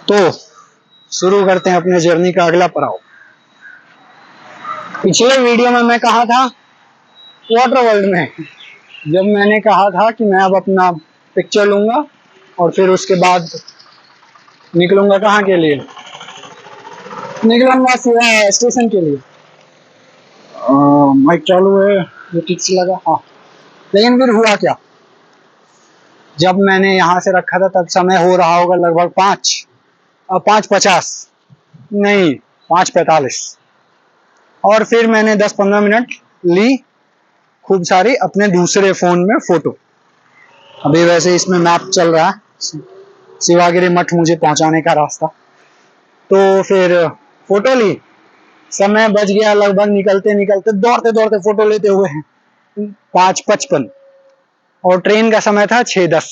तो शुरू करते हैं अपने जर्नी का अगला पड़ाव। पिछले वीडियो में मैं कहा था वाटर वर्ल्ड में, जब मैंने कहा था कि मैं अब अपना पिक्चर लूंगा और फिर उसके बाद निकलूंगा कहाँ के लिए, निकलूंगा सीधा स्टेशन के लिए। माइक चालू है, ये ठीक से लगा, हाँ। लेकिन फिर हुआ क्या, जब मैंने यहाँ से रखा था तब समय हो रहा होगा लगभग 5:50 नहीं 5:45, और फिर मैंने 10-15 मिनट ली खूब सारी अपने दूसरे फोन में फोटो। अभी वैसे इसमें मैप चल रहा है शिवागिरी मठ मुझे पहुंचाने का रास्ता। तो फिर फोटो ली, समय बच गया लगभग निकलते निकलते दौड़ते दौड़ते फोटो लेते हुए 5:55, और ट्रेन का समय था 6:10।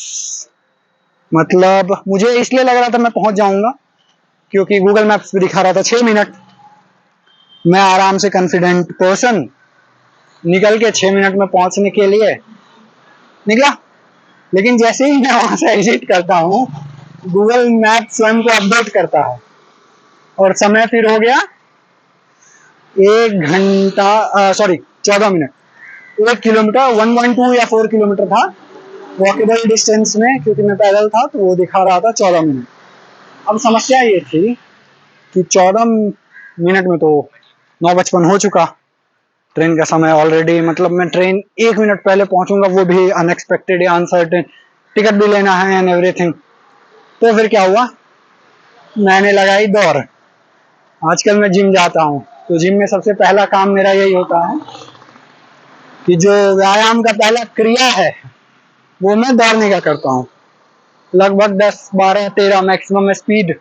मतलब मुझे इसलिए लग रहा था मैं पहुंच जाऊंगा क्योंकि गूगल मैप्स पे दिखा रहा था 6 मिनट। मैं आराम से कॉन्फिडेंट पर्सन निकल के 6 मिनट में पहुंचने के लिए निकला। लेकिन जैसे ही मैं वहां से एग्जिट करता हूँ, गूगल मैप स्वयं को अपडेट करता है और समय फिर हो गया 14 मिनट। 1 किलोमीटर 1.2 या 4 किलोमीटर था वॉकेबल डिस्टेंस में, क्योंकि मैं पैदल था तो वो दिखा रहा था 14 मिनट। अब समस्या ये थी कि 14 मिनट में तो 9:55 हो चुका, ट्रेन का समय ऑलरेडी, मतलब मैं ट्रेन 1 मिनट पहले पहुंचूंगा, वो भी अनएक्सपेक्टेड या अनसर्टेन, टिकट भी लेना है एंड एवरीथिंग। तो फिर क्या हुआ, मैंने लगाई दौड़। आजकल मैं जिम जाता हूँ तो जिम में सबसे पहला काम मेरा यही होता है कि जो व्यायाम का पहला क्रिया है वो मैं दौड़ने का करता हूँ। लगभग 10, 12, 13 मैक्सिमम स्पीड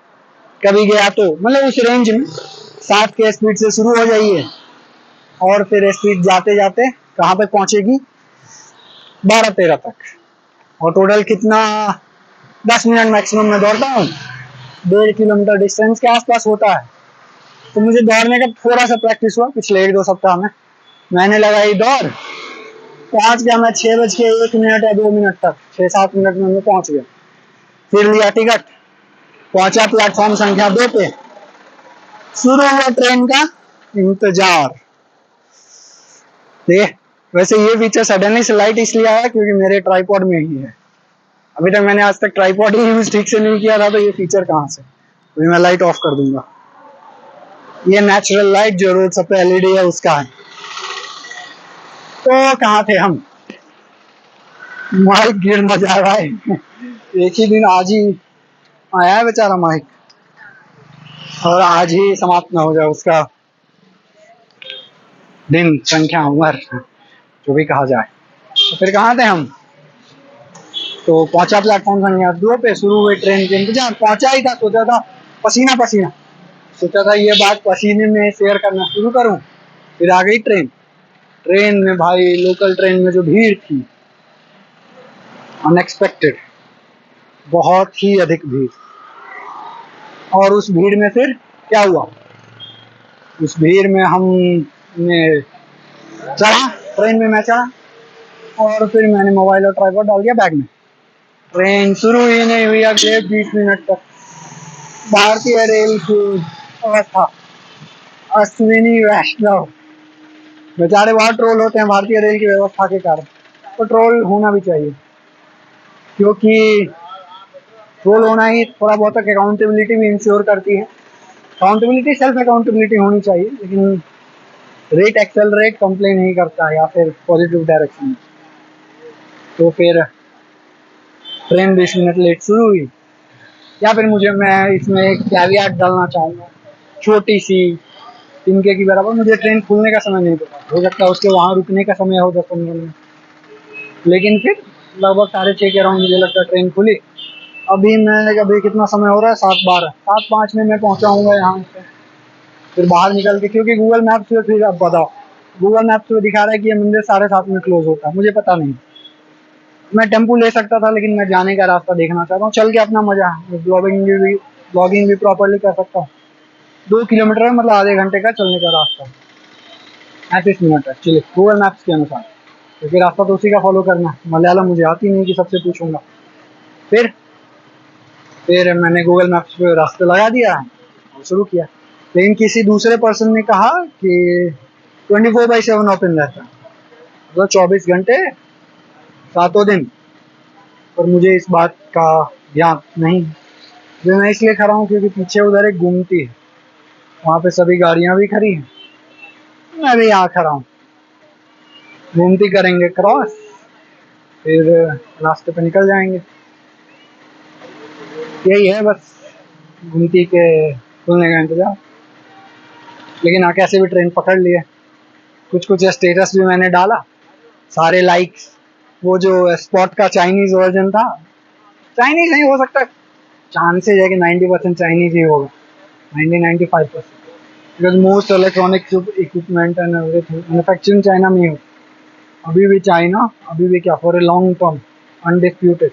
कभी गया तो, मतलब उस रेंज में 7 के स्पीड से शुरू हो जाइए और फिर स्पीड जाते जाते कहाँ पे पहुंचेगी 12-13 तक, और टोटल कितना 10 मिनट मैक्सिमम में दौड़ता हूँ। 1.5 किलोमीटर डिस्टेंस के आसपास होता है। तो मुझे दौड़ने का थोड़ा सा प्रैक्टिस हुआ पिछले 1-2 सप्ताह में। मैंने लगाई दौड़, पहुंच गया मैं 6:01 या 2 मिनट तक, 6-7 मिनट में मैं पहुंच गया। फिर लिया टिकट, पहुंचा प्लेटफॉर्म संख्या 2 पे, शुरू हुआ ट्रेन का इंतजार। देख वैसे ये फीचर सडनली से लाइट इसलिए आया क्योंकि मेरे ट्राइपॉड में ही है। अभी तक मैंने आज तक ट्राइपॉड ही यूज ठीक से नहीं किया था, तो ये फीचर कहाँ से। अभी मैं लाइट ऑफ कर दूंगा। ये नेचुरल लाइट जो रोड सब पे एलईडी है उसका है। तो कहाँ थे हम, माइक गिर न जाए भाई। एक ही दिन आज ही आया है बेचारा माइक, और आज ही समाप्त ना हो जाए उसका दिन, संख्या, उम्र, जो भी कहा जाए। तो फिर कहाँ थे हम, तो पहुंचा प्लेटफॉर्म संख्या 2 पे, शुरू हुई ट्रेन के इंतजार। पहुंचा ही था, सोचा था पसीना पसीना, सोचा था ये बात पसीने में शेयर करना शुरू करूं। फिर आ गई ट्रेन। ट्रेन में भाई, लोकल ट्रेन में जो भीड़ थी, अनएक्सपेक्टेड, बहुत ही अधिक भीड़। और उस भीड़ में फिर क्या हुआ, उस भीड़ में हमने चढ़ा, ट्रेन में मैं चढ़ा और फिर मैंने मोबाइल और ट्राइपॉड डाल दिया बैग में। ट्रेन शुरू ही नहीं हुई अगले 20 मिनट तक। भारतीय रेल की अवस्था, अश्विनी वैष्णव बेचारे बहुत ट्रोल होते हैं भारतीय रेल की व्यवस्था के कारण। तो ट्रोल होना भी चाहिए, क्योंकि ट्रोल होना ही थोड़ा बहुत अकाउंटेबिलिटी भी इंश्योर करती है। अकाउंटेबिलिटी, सेल्फ अकाउंटेबिलिटी होनी चाहिए, लेकिन रेट एक्सेलरेट कंप्लेन नहीं करता है या फिर पॉजिटिव डायरेक्शन में। तो फिर ट्रेन 20 मिनट लेट शुरू हुई। या फिर मैं इसमें एक कैवियट डालना चाहूँगा, छोटी सी तिनके की बराबर। मुझे ट्रेन खुलने का समय नहीं पता, हो सकता है उसके वहाँ रुकने का समय हो 10-15 मिनट, लेकिन फिर लगभग 6:30 के अराउंड मुझे लगता है ट्रेन खुली। अभी कितना समय हो रहा है, 7:12, 7:05 में मैं पहुंचाऊंगा यहाँ से। फिर बाहर निकल के, क्योंकि गूगल मैप से, फिर अब बताओ, गूगल मैप से दिखा रहा है कि ये मंदिर 7:30 में क्लोज होता है। मुझे पता नहीं, मैं टेम्पू ले सकता था, लेकिन मैं जाने का रास्ता देखना चाहता हूँ, चल के अपना मजा है, ब्लॉगिंग भी प्रॉपरली कर सकता हूँ। 2 किलोमीटर है, मतलब आधे घंटे का चलने का रास्ता, 35 मिनट है चलिए गूगल मैप्स के अनुसार, क्योंकि रास्ता तो उसी का फॉलो करना है। मलयालम मुझे आती नहीं कि सबसे पूछूंगा। फिर फिर मैंने गूगल मैप्स पे रास्ते लगा दिया और शुरू किया। लेकिन किसी दूसरे पर्सन ने कहा कि 24/7 ओपन रहता है, मतलब 24 घंटे 7 दिन। पर मुझे इस बात का ज्ञान नहीं। जो मैं इसलिए खड़ा हूँ क्योंकि पीछे उधर एक गुमटी है, वहाँ पे सभी गाड़ियाँ भी खड़ी हैं, मैं भी यहाँ खड़ा हूँ। गुमटी करेंगे क्रॉस, फिर रास्ते पे निकल जाएंगे। यही है बस, गुमटी के खुलने का इंतजार। लेकिन हाँ, कैसे भी ट्रेन पकड़ लिए। कुछ कुछ स्टेटस भी मैंने डाला, सारे लाइक्स। वो जो स्पॉट का चाइनीज वर्जन था, चाइनीज नहीं हो सकता, चांसेस है कि 90% चाइनीज ही होगा, 95%, because most electronic equipment and everything manufacturing China में ही हो। अभी भी चाइना, अभी भी क्या, for a long term undisputed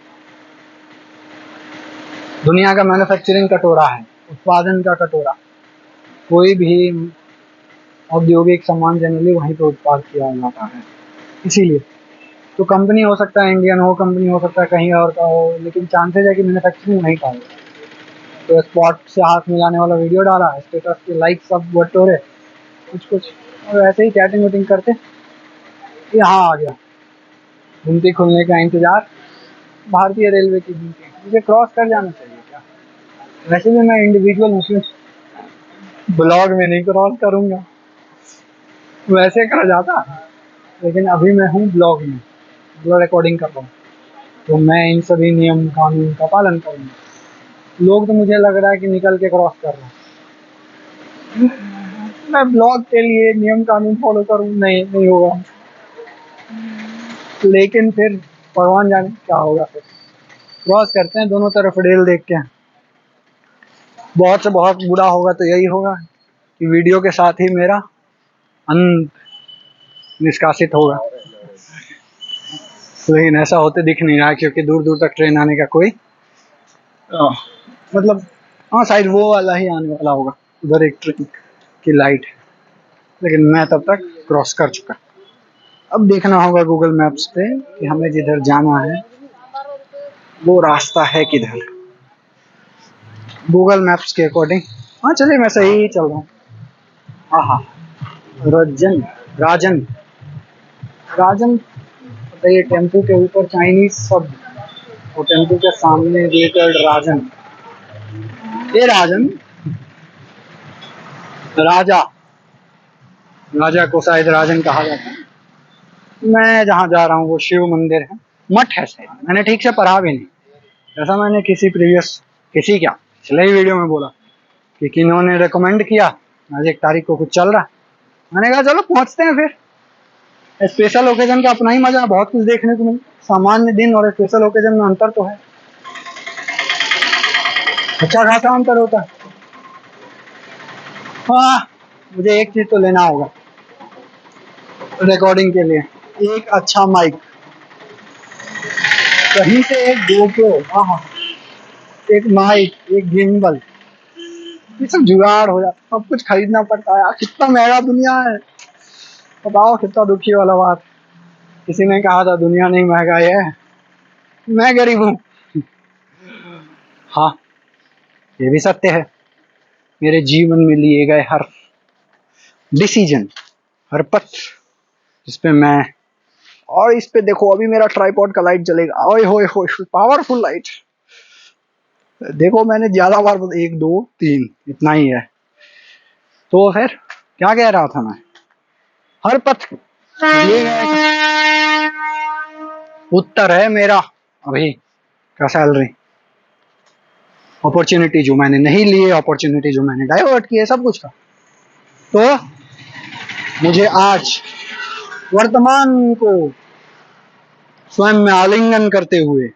दुनिया का मैन्युफैक्चरिंग कटोरा है, उत्पादन का कटोरा। कोई भी औद्योगिक सामान जनरली वहीं पर उत्पाद किया जाता है। इसीलिए तो कंपनी हो सकता है इंडियन हो, कंपनी हो सकता है कहीं और का हो, लेकिन चांसेस है कि मैन्युफैक्चरिंग वहीं का हो। तो स्पॉट से हाथ मिलाने वाला वीडियो डाला, स्टेटस के लाइक सब बटोरे कुछ कुछ, और ऐसे ही चैटिंग वैटिंग करते यहाँ आ गया। गुमटी खुलने का इंतजार, भारतीय रेलवे की गुमटी। मुझे क्रॉस कर जाना चाहिए क्या? वैसे भी मैं इंडिविजुअल हूँ, ब्लॉग में नहीं क्रॉस करूंगा, वैसे कर जाता। लेकिन अभी मैं हूँ ब्लॉग में, मतलब रिकॉर्डिंग कर रहा हूँ, तो मैं इन सभी नियम कानून का पालन करूंगा। लोग तो मुझे लग रहा है कि निकल के क्रॉस कर रहे हैं। मैं ब्लॉग के लिए नियम कानून फॉलो करूँ, नहीं नहीं होगा। लेकिन फिर भगवान जाने क्या होगा। फिर क्रॉस करते हैं, दोनों तरफ रेल देख के। बहुत से बहुत बुरा होगा तो यही होगा कि वीडियो के साथ ही मेरा अंत निष्कासित होगा। लेकिन ऐसा होते दिख नहीं रहा, क्योंकि दूर दूर तक ट्रेन आने का कोई मतलब, हाँ शायद वो वाला ही आने वाला होगा, उधर एक ट्रेन की लाइट है। लेकिन मैं तब तक क्रॉस कर चुका। अब देखना होगा गूगल मैप्स पे कि हमें जिधर जाना है वो रास्ता है किधर, गूगल मैप्स के अकॉर्डिंग। हाँ चलिए, मैं सही ही चल रहा हूँ। हाँ हाँ, राजन राजन राजन, बताइए, टेम्पू के ऊपर चाइनीज शब्द और टेम्पू के सामने वेटेड राजन। ये राजन राजा, राजा को शायद राजन कहा जाता है। मैं जहाँ जा रहा हूँ वो शिव मंदिर है, मठ है शायद, मैंने ठीक से पढ़ा भी नहीं। ऐसा मैंने किसी प्रीवियस, किसी क्या पिछले ही वीडियो में बोला कि किन्होंने रिकमेंड किया, आज 1 तारीख को कुछ चल रहा है, मैंने कहा चलो पहुंचते हैं। फिर स्पेशल ओकेजन का अपना ही मजा है, बहुत कुछ देखने को मिले। सामान्य दिन और स्पेशल ओकेजन में अंतर तो है, अच्छा खासा अंतर होता है। हाँ, मुझे एक चीज तो लेना होगा रिकॉर्डिंग के लिए, एक अच्छा माइक, कहीं से एक गोप्रो, हाँ, एक माइक, एक गिम्बल, ये सब जुगाड़ हो जाता, सब कुछ खरीदना पड़ता है यार। कितना महंगा दुनिया है, बताओ कितना दुखी वाला बात। किसी ने कहा था दुनिया नहीं महंगाई है, मैं गरीब हूँ। हाँ, ये भी सत्य है। मेरे जीवन में लिए गए हर डिसीजन, हर पथ जिसपे मैं, और इस पे देखो अभी मेरा ट्राइपॉड का लाइट जलेगा, ओए होए होए, पावरफुल लाइट। देखो मैंने ज्यादा बार, 1 2 3 इतना ही है। तो फिर क्या कह रहा था मैं, हर पथ दिए गए उत्तर है मेरा अभी का सैलरी, अपॉर्चुनिटी जो मैंने नहीं लिए, अपॉर्चुनिटी जो मैंने डाइवर्ट की है, सब कुछ का। तो मुझे आज वर्तमान को स्वयं में आलिंगन करते हुए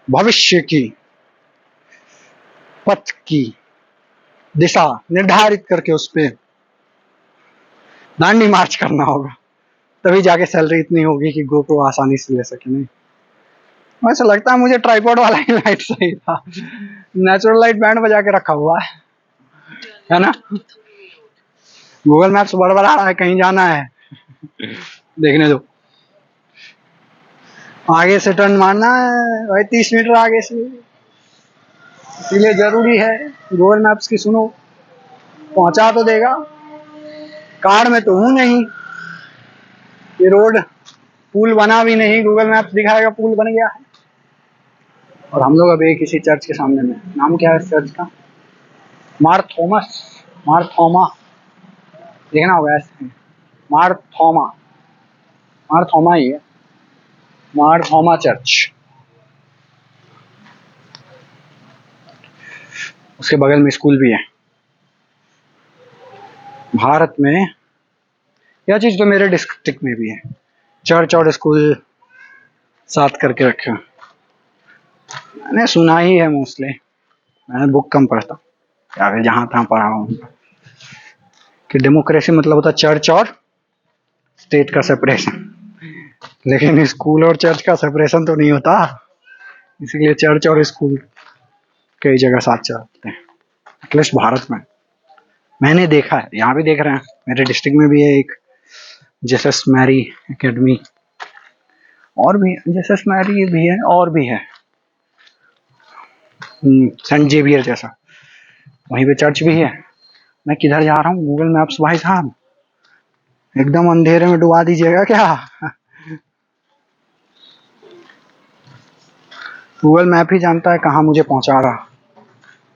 भविष्य की पथ की दिशा निर्धारित करके उस पर दांडी मार्च करना होगा, तभी जाके सैलरी इतनी होगी कि गोप्रो आसानी से ले सके। नहीं, वैसे लगता है मुझे ट्राइपॉड वाला ही लाइट सही था, नेचुरल लाइट बैंड बजा के रखा हुआ है ना। गूगल मैप्स बड़बड़ा रहा है, कहीं जाना है, देखने दो। आगे से टर्न मारना है भाई, 30 मीटर आगे से, इसीलिए जरूरी है गूगल मैप्स की सुनो, पहुंचा तो देगा। कार में तो हूं नहीं, ये रोड पुल बना भी नहीं, गूगल मैप्स दिखाएगा पुल बन गया है। और हम लोग अभी किसी चर्च के सामने में, नाम क्या है इस चर्च का? मार थॉमस, मार थॉमा, देखना होगा ऐसे, मार थॉमा, मार थॉमा ही है, मार थॉमा चर्च। उसके बगल में स्कूल भी है। भारत में यह चीज तो मेरे डिस्ट्रिक्ट में भी है, चर्च और स्कूल साथ करके रखे। मैंने सुना ही है मोस्टली, मैंने बुक कम पढ़ता या फिर जहां तहां पढ़ा हूँ कि डेमोक्रेसी मतलब होता है चर्च और स्टेट का सेपरेशन, लेकिन स्कूल और चर्च का सेपरेशन तो नहीं होता, इसीलिए चर्च और स्कूल कई जगह साथ चलते हैं, एटलीस्ट भारत में मैंने देखा है। यहाँ भी देख रहे हैं, मेरे डिस्ट्रिक्ट में भी है एक जेसस मैरी एकेडमी, और भी जेसस मैरी भी है, और भी है सेंट जेवियर जैसा, वहीं पे चर्च भी है। मैं किधर जा रहा हूँ गूगल मैप्स भाई साहब, एकदम अंधेरे में डुबा दीजिएगा क्या? गूगल मैप ही जानता है कहाँ मुझे पहुंचा रहा।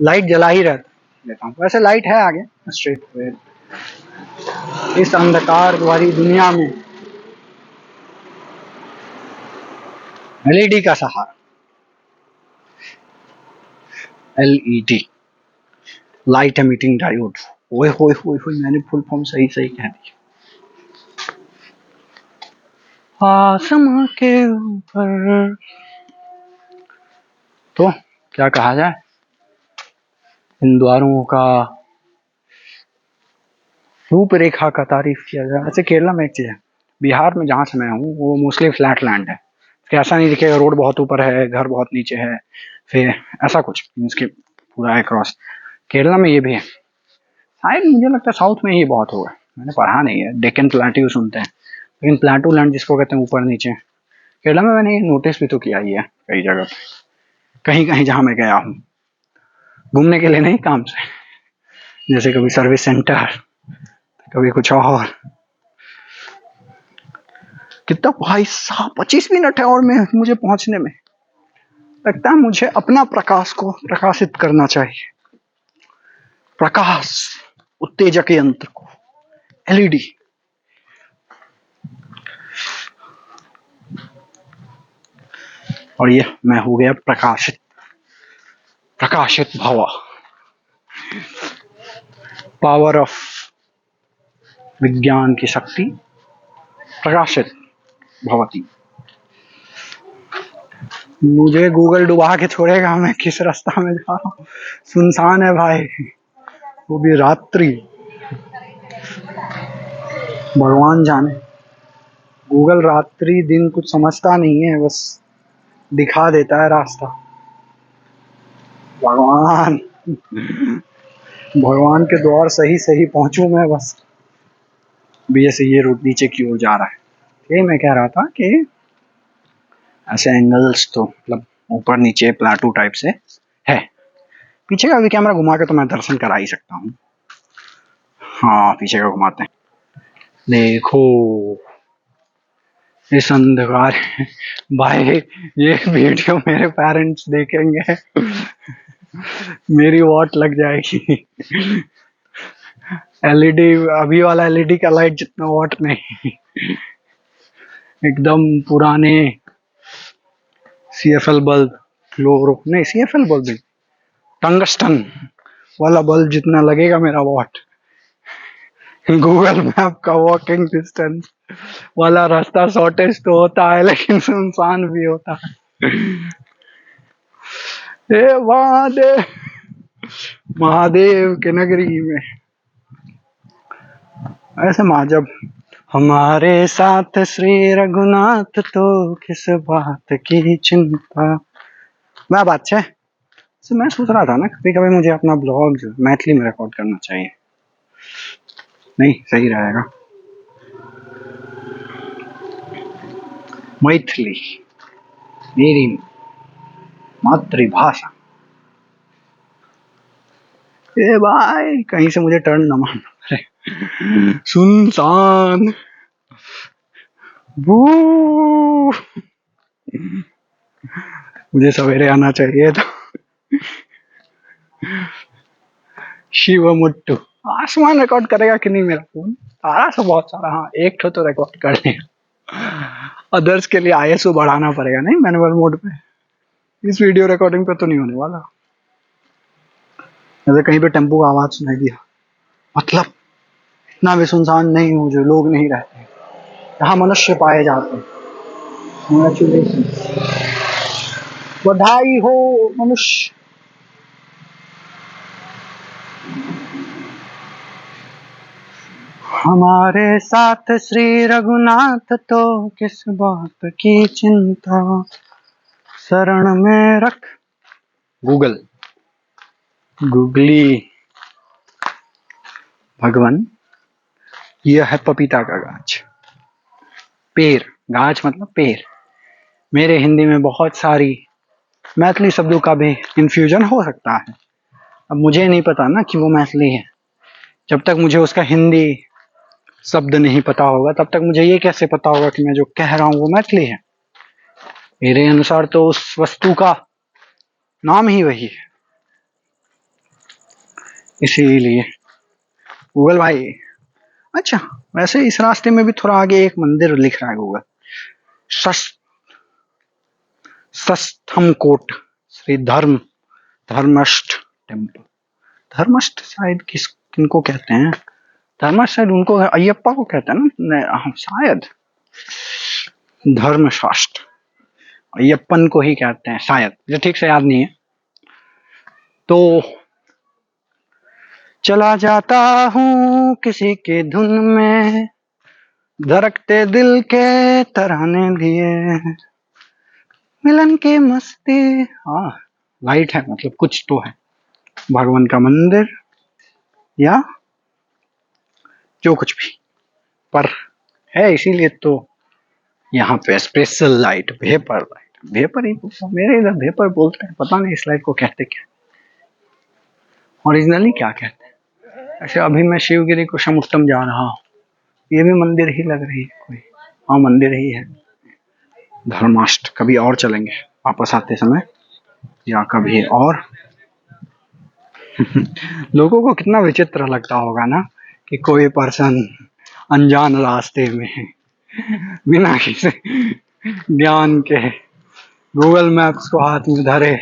लाइट जला ही रहता हूँ, वैसे लाइट है आगे स्ट्रेट वे। इस अंधकार भरी दुनिया में एलईडी का सहारा, एलईडी, लाइट एमिटिंग डायोड। ओए होए होए होए, मैंने फुल फॉर्म सही सही कह दी। आसमां के ऊपर तो क्या कहा जाए, इन द्वारों का रूपरेखा का तारीफ किया जाए। ऐसे केरला में एक चीज है, बिहार में जहाँ से मैं हूँ वो मोस्टली फ्लैट लैंड है, ऐसा नहीं दिखेगा रोड बहुत ऊपर है घर बहुत नीचे है, फिर ऐसा कुछ इसके पूरा है क्रॉस। केरला में ये भी है, शायद मुझे लगता है साउथ में ही बहुत होगा, मैंने पढ़ा नहीं है, डेक्कन प्लेट्यू सुनते हैं, लेकिन प्लेटू लैंड जिसको कहते हैं ऊपर नीचे, केरला में मैंने नोटिस भी तो किया ही है कई जगह पे, कहीं कहीं जहाँ मैं गया हूँ घूमने के लिए नहीं काम से, जैसे कभी सर्विस सेंटर, कभी कुछ और। कितना भाई साहब 25 मिनट है और मैं मुझे पहुंचने में, लगता है मुझे अपना प्रकाश को प्रकाशित करना चाहिए, प्रकाश उत्तेजक यंत्र को, एलईडी। और ये मैं हो गया प्रकाशित, प्रकाशित भवा, पावर ऑफ विज्ञान की शक्ति, प्रकाशित भवती। मुझे गूगल डुबा के छोड़ेगा, मैं किस रास्ता में जा रहा हूँ, सुनसान है भाई, वो भी रात्रि, भगवान जाने। गूगल रात्रि दिन कुछ समझता नहीं है, बस दिखा देता है रास्ता। भगवान, भगवान के द्वार सही सही पहुंचूं मैं बस। भी ऐसे ये रोड नीचे की ओर जा रहा है, ये मैं कह रहा था कि ऐसे एंगल्स तो मतलब ऊपर नीचे प्लाटू टाइप से है। पीछे का भी कैमरा घुमा के तो मैं दर्शन करा ही सकता हूँ। हाँ पीछे का घुमाते हैं, देखो इस अंधकार भाई, ये वीडियो मेरे पेरेंट्स देखेंगे मेरी वॉट लग जाएगी। एलईडी अभी वाला एलईडी का लाइट जितना वॉट नहीं, एकदम पुराने सीएफएल बल्ब, फ्लोरो नहीं सीएफएल बल्ब भी, टंगस्टन वाला बल्ब जितना लगेगा मेरा वॉट। गूगल मैप का वॉकिंग डिस्टेंस वाला रास्ता शॉर्टेज तो होता है लेकिन सुनसान भी होता है। हे महादेव, महादेव के नगरी में ऐसे माँ जब हमारे साथ श्री रघुनाथ तो किस बात की चिंता। मैं बात है, तो मैं सोच रहा था ना कभी कभी मुझे अपना ब्लॉग मैथिली में रिकॉर्ड करना चाहिए, नहीं सही रहेगा। मैथिली मेरी मातृभाषा, ए भाई कहीं से मुझे टर्न न मारना पड़े। सुनसान बू, मुझे सवेरे आना चाहिए था। शिव मुट्टू आसमान रिकॉर्ड करेगा कि नहीं मेरा फोन? सारा सा बहुत सारा, हाँ एक ठो तो रिकॉर्ड कर लेगा। अदर्स के लिए आईएसओ बढ़ाना पड़ेगा नहीं मैनुअल मोड पे। इस वीडियो रिकॉर्डिंग पे तो नहीं होने वाला। जैसे कहीं पे टेम्पो का आवाज सुनाई दिया, मतलब इतना भी सुनसान नहीं हो जो लोग नहीं रहते, यहाँ मनुष्य पाए जाते हैं। बधाई हो मनुष्य। हमारे साथ श्री रघुनाथ तो किस बात की चिंता, शरण में रख गूगल गूगली भगवान। यह है पपीता का गाछ, पेड़, गाछ मतलब पेड़। मेरे हिंदी में बहुत सारी मैथिली शब्दों का भी इंफ्यूजन हो सकता है। अब मुझे नहीं पता ना कि वो मैथिली है, जब तक मुझे उसका हिंदी शब्द नहीं पता होगा तब तक मुझे ये कैसे पता होगा कि मैं जो कह रहा हूँ वो मैथिली है। मेरे अनुसार तो उस वस्तु का नाम ही वही है, इसीलिए गूगल भाई। अच्छा वैसे इस रास्ते में भी थोड़ा आगे एक मंदिर लिख रहा है गूगल, सस्थम श्री धर्मष्ट टेम्पल। धर्मष्ट शायद किनको कहते हैं? धर्मष्ट शायद उनको अयप्पा को कहते हैं ना, शायद धर्मशास्त्र अयप्पन को ही कहते हैं शायद, मुझे ठीक से याद नहीं है। तो चला जाता हूँ किसी के धुन में, धड़कते दिल के तराने लिए, मिलन की मस्ती। हाँ लाइट है, मतलब कुछ तो है, भगवान का मंदिर या जो कुछ भी पर है, इसीलिए तो यहाँ पे special light, vapour light, vapour ही मेरे इधर वेपर बोलते हैं, पता नहीं इस लाइट को कहते क्या, ओरिजिनली क्या कहते हैं। ऐसे अभी मैं शिवगिरी को समुट्टम जा रहा हूँ, ये भी मंदिर ही लग रही है कोई, हाँ मंदिर ही है। धर्माष्ट कभी और चलेंगे वापस आते समय, या कभी और। लोगों को कितना विचित्र लगता होगा ना कि कोई पर्सन अनजान रास्ते में बिना किसी ज्ञान के गूगल मैप्स को हाथ में धरे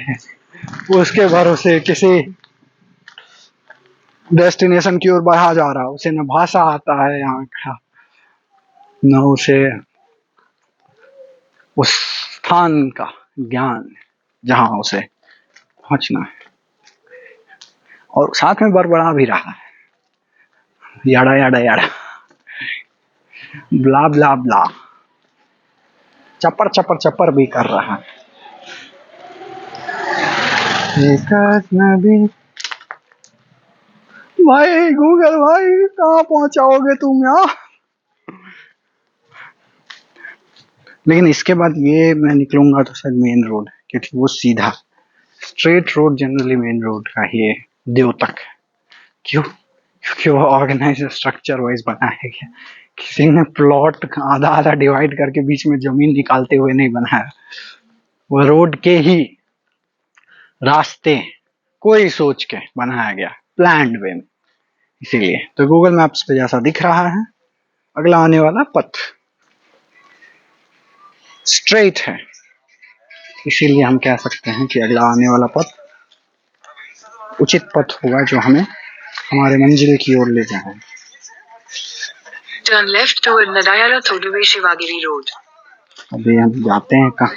उसके भरोसे किसी डेस्टिनेशन की ओर बढ़ा जा रहा, उसे न भाषा आता है यहाँ का, न उसे उस स्थान का ज्ञान जहाँ उसे पहुंचना है, और साथ में बड़बड़ा भी रहा है, याडा याडा याडा, ब्ला ब्ला ब्ला, चपर चपर चपर भी कर रहा है। भाई गूगल भाई कहाँ पहुंचाओगे तुम यार? लेकिन इसके बाद ये मैं निकलूंगा तो शायद मेन रोड है, क्योंकि वो सीधा straight road generally main road का ही है द्योतक। क्यों? क्योंकि वो ऑर्गेनाइज स्ट्रक्चर वाइज बना है, क्या किसी ने प्लॉट आधा आधा डिवाइड करके बीच में जमीन निकालते हुए नहीं बनाया, वो रोड के ही रास्ते कोई सोच के बनाया गया, प्लान्ड वे में। इसीलिए तो गूगल मैप्स पे जैसा दिख रहा है अगला आने वाला पथ स्ट्रेट है, इसीलिए हम कह सकते हैं कि अगला आने वाला पथ उचित पथ होगा जो हमें हमारे मंजिल की ओर ले जाए। टर्न लेफ्ट टुवर्ड नडायाला थोडुवे शिवागिरी रोड। अभी हम जाते हैं कहाँ?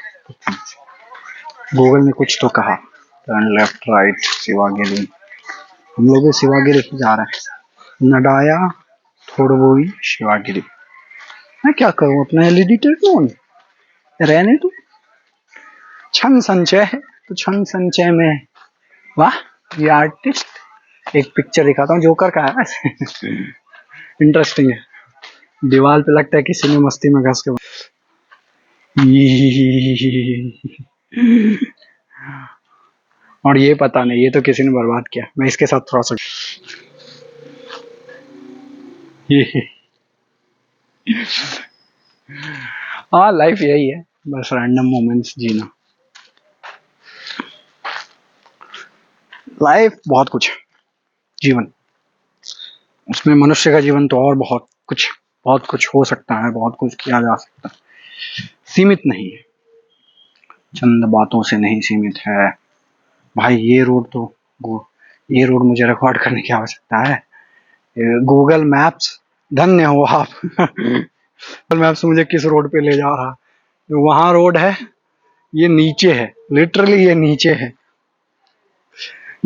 गूगल ने कुछ तो कहा, टर्न लेफ्ट राइट शिवागिरी, हम लोग भी शिवागिरी ही जा रहे हैं, नडाया थोडुवे शिवागिरी। मैं क्या करूं, अपना एलईडी टेलीफोन रहने दो, क्षण संचय है तो क्षण संचय में। वाह ये आर्टिस्ट, एक पिक्चर दिखाता हूँ जोकर का है इंटरेस्टिंग है, दीवार पे लगता है किसी ने मस्ती में घस के और ये पता नहीं, ये तो किसी ने बर्बाद किया। मैं इसके साथ थोड़ा सा हाँ, लाइफ यही है, बस रैंडम मोमेंट्स जीना। लाइफ बहुत कुछ है, जीवन, उसमें मनुष्य का जीवन तो और बहुत कुछ हो सकता है, बहुत कुछ किया जा सकता है, सीमित नहीं है, चंद बातों से नहीं सीमित है भाई। ये रोड मुझे रिकॉर्ड करने की आवश्यकता है। गूगल मैप्स, धन्य हो आप। गूगल मैप्स मुझे किस रोड पे ले जा रहा, वहां रोड है, ये नीचे है, लिटरली ये नीचे है।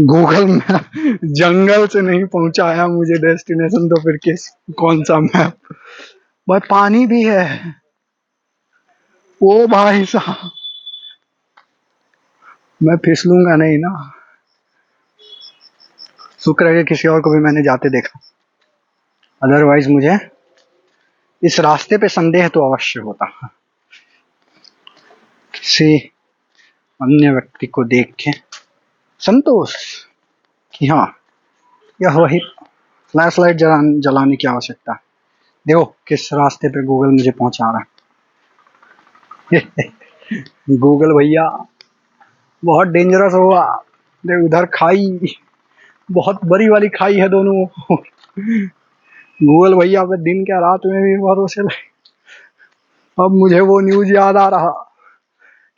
गूगल मैप जंगल से नहीं पहुंचाया मुझे डेस्टिनेशन, तो फिर कौन सा मैप। भाई पानी भी है, ओ भाई साहब, मैं फिसलूंगा नहीं ना। शुक्र है कि किसी और को भी मैंने जाते देखा, अदरवाइज मुझे इस रास्ते पे संदेह तो अवश्य होता। किसी अन्य व्यक्ति को देख के संतोष कि हाँ, यह वही फ्लैश लाइट जलाने की आवश्यकता है। देखो किस रास्ते पे गूगल मुझे पहुंचा रहा है। गूगल भैया बहुत डेंजरस हुआ। देख उधर खाई, बहुत बड़ी वाली खाई है दोनों। गूगल भैया पे दिन क्या रात में भी भरोसे लगे। अब मुझे वो न्यूज याद आ रहा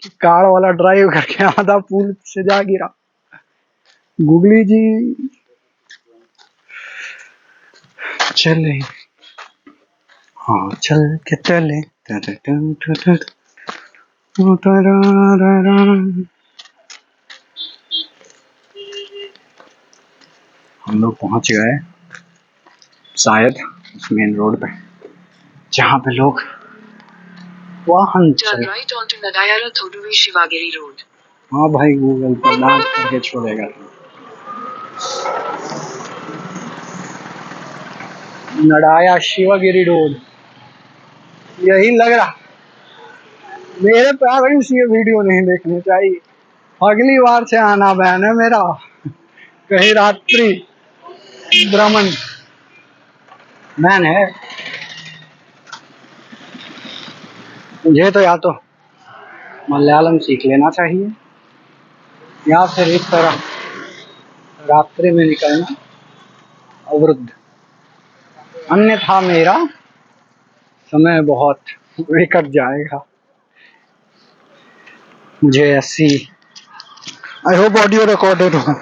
कि कार वाला ड्राइव करके आधा पुल से जा गिरा। गूगली जी चले, हाँ चल के चले। हम लोग पहुंच गए शायद उस मेन रोड पे जहाँ पे लोग वाहन चल। हाँ भाई, गूगल पर डांस करके छोड़ेगा। नडाया शिवागिरी रोड, यही लग रहा। मेरे पेरेंट्स ये वीडियो नहीं देखने चाहिए, अगली बार से आना बैन है मेरा, कहीं रात्रि भ्रमण बैन है। मुझे तो या तो मलयालम सीख लेना चाहिए या फिर इस तरह रात्रि में निकलना अवरुद्ध, अन्यथा मेरा समय बहुत कट जाएगा। मुझे ऐसी, आई होप ऑडियो रिकॉर्डेड हो,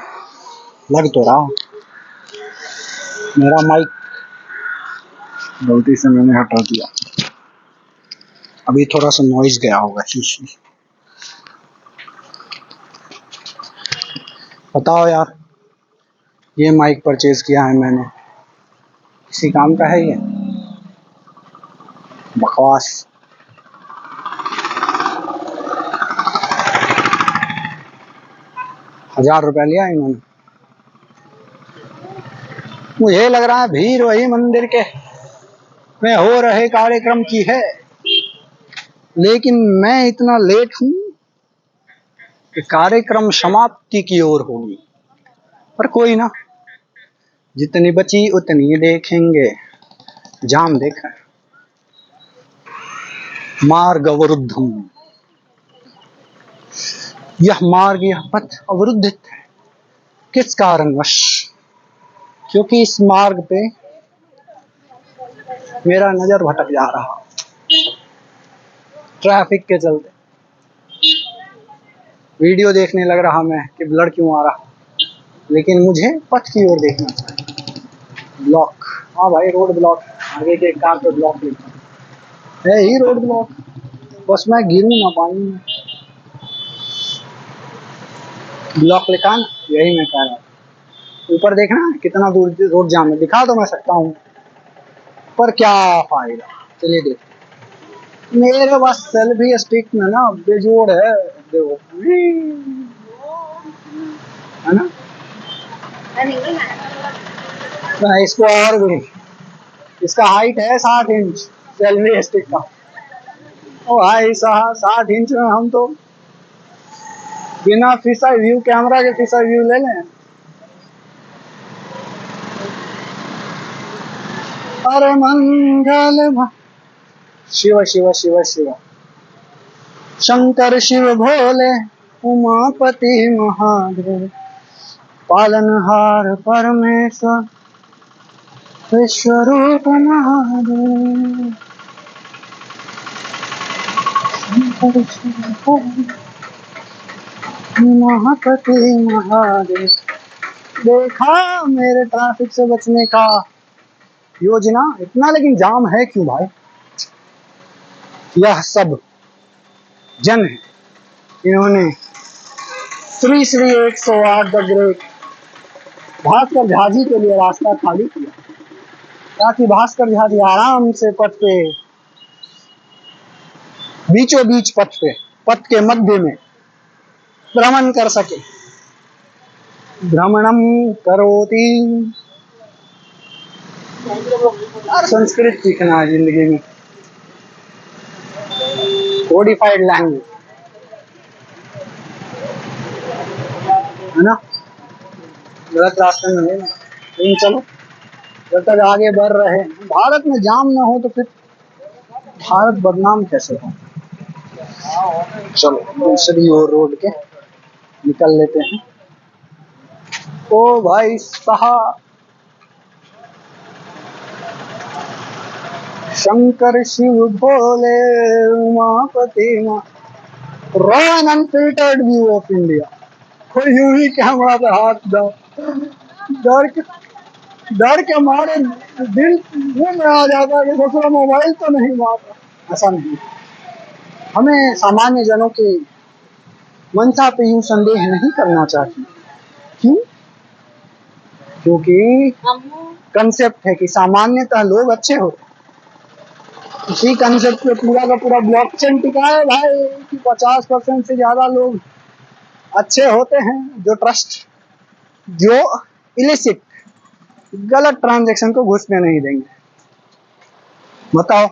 लग तो रहा। मेरा माइक गलती से मैंने हटा दिया, अभी थोड़ा सा नॉइज गया होगा। बताओ यार, ये माइक परचेज किया है मैंने, किसी काम का है ये? बकवास। ₹1000 लिया इन्होंने। मुझे लग रहा है भीड़ वही मंदिर के में हो रहे कार्यक्रम की है, लेकिन मैं इतना लेट हूँ कि कार्यक्रम समाप्ति की ओर होगी। पर कोई ना, जितनी बची उतनी देखेंगे। जाम देखा, मार्ग अवरुद्धम, यह मार्ग, यह पथ अवरुद्धित है। किस कारणवश? क्योंकि इस मार्ग पे मेरा नजर भटक जा रहा ट्रैफिक के चलते। वीडियो देखने लग रहा मैं कि ब्लर क्यों आ रहा, लेकिन मुझे पथ की ओर देखना चाहिए। ब्लॉक, हाँ भाई रोड ब्लॉक, आगे के कार पे ब्लॉक लिखा है ही, रोड ब्लॉक। बस मैं गिरूं ना पानी में, ब्लॉक लिखा ना, यही मैं कह रहा हूँ। ऊपर देखना कितना दूर रोड जाम है, दिखा तो मैं सकता हूँ, पर क्या फायदा। चलिए देख, मेरे पास सेल्फी स्टिक में ना बेजोड़ है, देखो है ना। इसको और भी, इसका हाइट है 60 इंच सेल्फी स्टिक का। ओ भाई 60 इंच में हम तो बिना फिशर व्यू कैमरा के फिशर व्यू ले लें। अरे मंगल शिव शिव शिव शिव शंकर शिव भोले उमापति महादेव पालनहार परमेश्वर विश्वरूप महादेव शंकर शिव भोले उमापति महादेव। देखा मेरे ट्रैफिक से बचने का योजना। इतना लेकिन जाम है क्यों भाई? यह सब जन है, इन्होंने श्री श्री 108 द ग्रेट भास्कर झा जी के लिए रास्ता खाली किया ताकि भास्कर झा जी आराम से पथ पे बीचों बीच पथ के मध्य में भ्रमण कर सके। भ्रमणम करोति। संस्कृत सीखना है जिंदगी में, कोडिफाइड लैंग्वेज है ना। गलत रास्ते में नहीं, लेकिन चलो जब तक आगे बढ़ रहे हैं। भारत में जाम ना हो तो फिर भारत बदनाम कैसे हो। चलो दूसरी ओर रोड के निकल लेते हैं। ओ भाई साहब, Shankar Shiv Bhole Umapati raw unfiltered view of India. कोई यूं ही कैमरा पे हाथ दो, डर के मारे दिल मुंह में आ जाता है कि दूसरा मोबाइल तो नहीं मार। ऐसा नहीं, हमें सामान्य जनों की मंशा पे यूं संदेह नहीं करना चाहिए। क्यों? क्योंकि कंसेप्ट है कि सामान्यतः लोग अच्छे होते हैं। इसी कंसेप्ट पे पूरा का पूरा ब्लॉकचेन टिका है भाई कि 50% से ज्यादा लोग अच्छे होते हैं जो इलिसिट गलत ट्रांजैक्शन को घुसने नहीं देंगे। बताओ।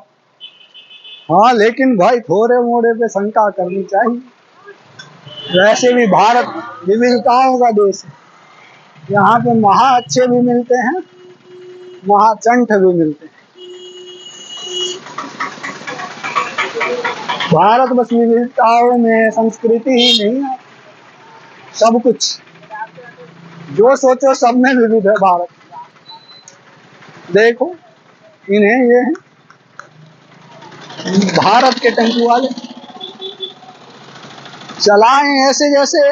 हाँ लेकिन भाई थोड़े मोड़े पे शंका करनी चाहिए। वैसे भी भारत विविधताओं का देश है। यहाँ पे महा अच्छे भी मिलते हैं, महा चंठ भी मिलते हैं। भारत बस विविधताओं में संस्कृति ही नहीं है, सब कुछ जो सोचो सब में विविध है भारत। देखो इन्हें ये है भारत के टेंपू वाले चलाएं ऐसे जैसे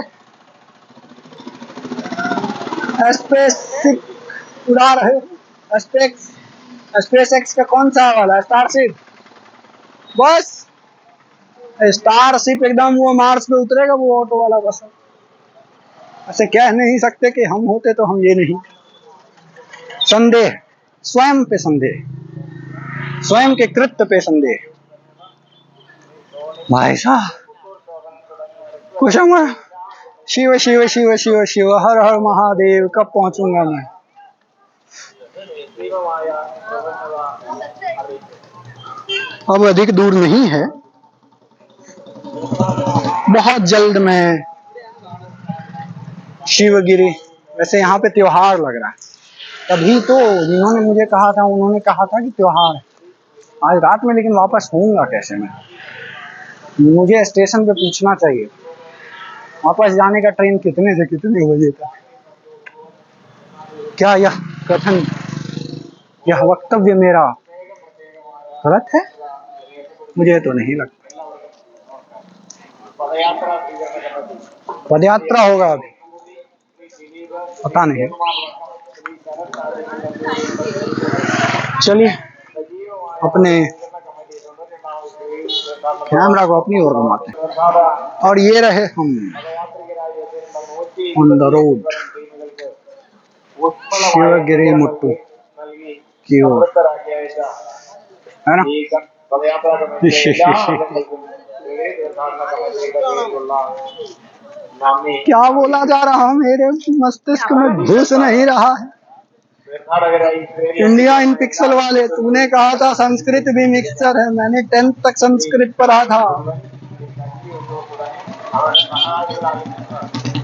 स्पेसशिप उड़ा रहे। स्पेस एक्स का कौन सा वाला स्टारशिप, बस स्टारशिप एकदम वो मार्स पे उतरेगा वो ऑटो वाला बस। ऐसे कह नहीं सकते कि हम होते तो हम ये नहीं। संदेह, स्वयं पे संदेह, स्वयं के कृत्य पे संदेह। भाई साहब कुछ शिव शिव शिव शिव शिव हर हर महादेव। कब पहुंचूंगा मैं? अब अधिक दूर नहीं है, बहुत जल्द मैं शिवगिरी। वैसे यहाँ पे त्योहार लग रहा है, तभी तो जिन्होंने मुझे कहा था उन्होंने कहा था कि त्योहार है आज रात में। लेकिन वापस होऊंगा कैसे मैं? मुझे स्टेशन पे पूछना चाहिए वापस जाने का ट्रेन कितने से कितने बजे का। क्या यह कथन, यह वक्तव्य मेरा गलत है? मुझे तो नहीं लगता। पदयात्रा होगा अभी, पता नहीं। चलिए अपने कैमरा को अपनी ओर घुमाते हैं। और ये रहे हम ऑन द रोड शिवगिरी मुट्टू की ओर, है ना। क्या बोला जा रहा मेरे मस्तिष्क में घुस नहीं रहा है। इंडिया इन पिक्सल वाले, तूने कहा था संस्कृत भी मिक्सचर है। मैंने 10th तक संस्कृत पढ़ा था।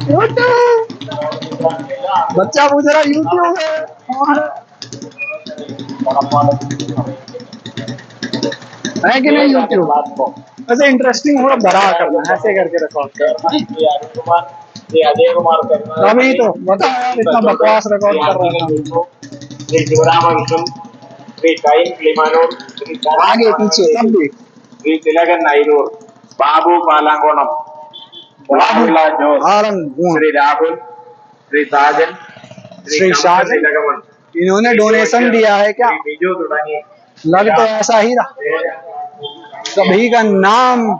यूट्यूब, बच्चा पूछ रहा यूट्यूब है कि नहीं यूट्यूब। वैसे इंटरेस्टिंग हो बड़ा करना है, ऐसे करके रिकॉर्ड करना। अभी तो बता यार, इतना बकवास रिकॉर्ड कर रहा था। आगे पीछे सब भी श्री तिलकन नायडूर, बाबू पालांगोणम, मोहनलाल जोस, श्री राहुल, श्री साजन, श्री शाहजन, इन्होंने डोनेशन दिया है क्या? लग तो ऐसा ही रहा। सभी का नाम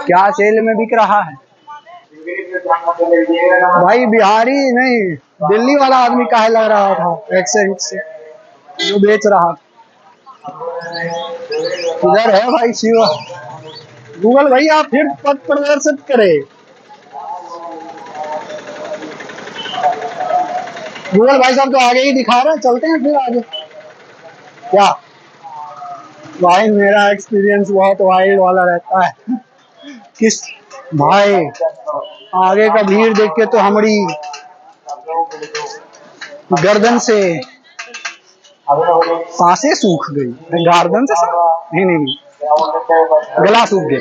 क्या सेल में बिक रहा है भाई? बिहारी नहीं, दिल्ली वाला आदमी काहे लग रहा था एक्सेंट से जो बेच रहा था। इधर है भाई शिवा। गूगल भैया फिर पथ प्रदर्शित करे। गूगल भाई साहब तो आगे ही दिखा रहे हैं, चलते हैं फिर आगे। क्या भाई, मेरा एक्सपीरियंस बहुत वाइल्ड वाला रहता है। किस भाई, आगे का भीड़ देख के तो हमारी गर्दन से सांसें सूख गई। गर्दन से नहीं नहीं नहीं, गला सूख गया।